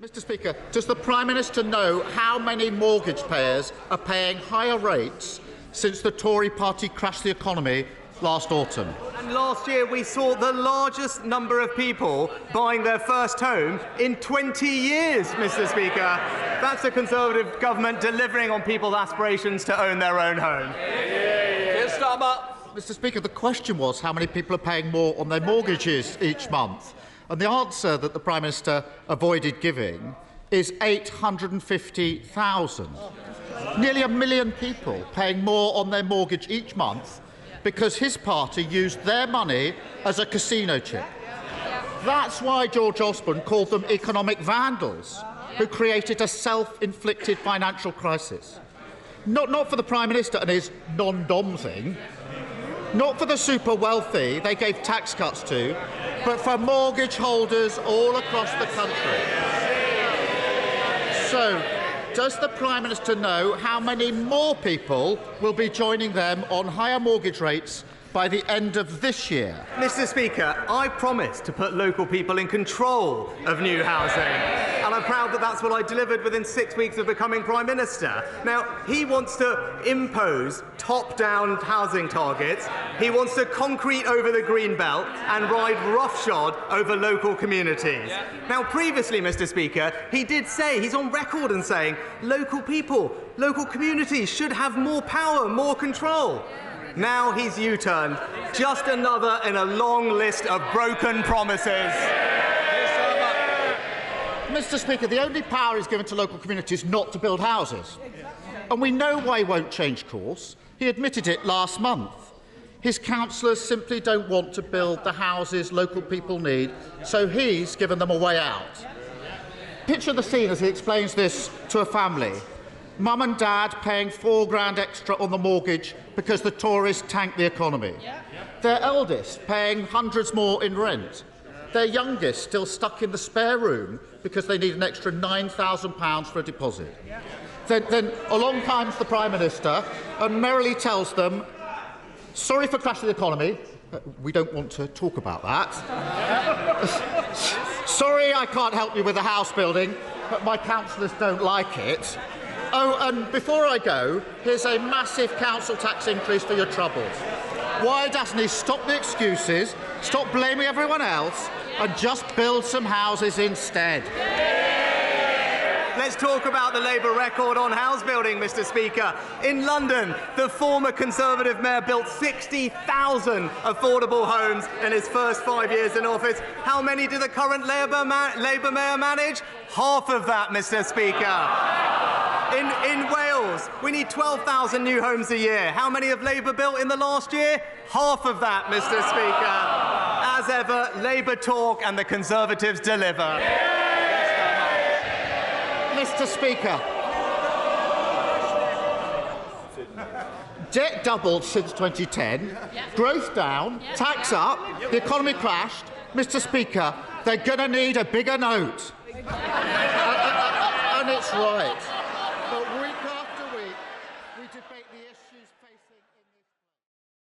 Mr. Speaker, does the Prime Minister know how many mortgage payers are paying higher rates since the Tory party crashed the economy last autumn? And last year we saw the largest number of people buying their first home in 20 years, Mr. Speaker. That's a Conservative government delivering on people's aspirations to own their own home. Keir Starmer. Mr. Speaker, the question was how many people are paying more on their mortgages each month. And the answer that the Prime Minister avoided giving is 850,000. Nearly 1 million people paying more on their mortgage each month because his party used their money as a casino chip. That's why George Osborne called them economic vandals who created a self-inflicted financial crisis. Not for the Prime Minister and his non-dom thing, not for the super wealthy they gave tax cuts to, but for mortgage holders all across the country. So, does the Prime Minister know how many more people will be joining them on higher mortgage rates by the end of this year? Mr. Speaker, I promised to put local people in control of new housing, and I'm proud that that's what I delivered within 6 weeks of becoming Prime Minister. Now, he wants to impose top-down housing targets, he wants to concrete over the green belt and ride roughshod over local communities. Now, previously, Mr. Speaker, he did say, he's on record and saying, local people, local communities should have more power, more control. Now he's U-turned. Just another in a long list of broken promises. Mr. Speaker, the only power he's given to local communities not to build houses. And we know why he won't change course. He admitted it last month. His councillors simply don't want to build the houses local people need, so he's given them a way out. Picture the scene as he explains this to a family. Mum and Dad paying £4 extra on the mortgage because the Tories tanked the economy. Their eldest paying hundreds more in rent. Their youngest still stuck in the spare room because they need an extra £9,000 for a deposit. Then along comes the Prime Minister and merrily tells them, sorry for crashing the economy. We don't want to talk about that. Sorry I can't help you with the house building, but my councillors don't like it. Oh, and before I go, here's a massive council tax increase for your troubles. Why doesn't he stop the excuses, stop blaming everyone else, and just build some houses instead? Let's talk about the Labour record on house building, Mr. Speaker. In London, the former Conservative mayor built 60,000 affordable homes in his first 5 years in office. How many did the current Labour mayor manage? Half of that, Mr. Speaker. In Wales, we need 12,000 new homes a year. How many have Labour built in the last year? Half of that, Mr. Speaker. As ever, Labour talk and the Conservatives deliver. Mr. Speaker, debt doubled since 2010, growth down, tax up, the economy crashed. Mr. Speaker, they're going to need a bigger note. And it's right.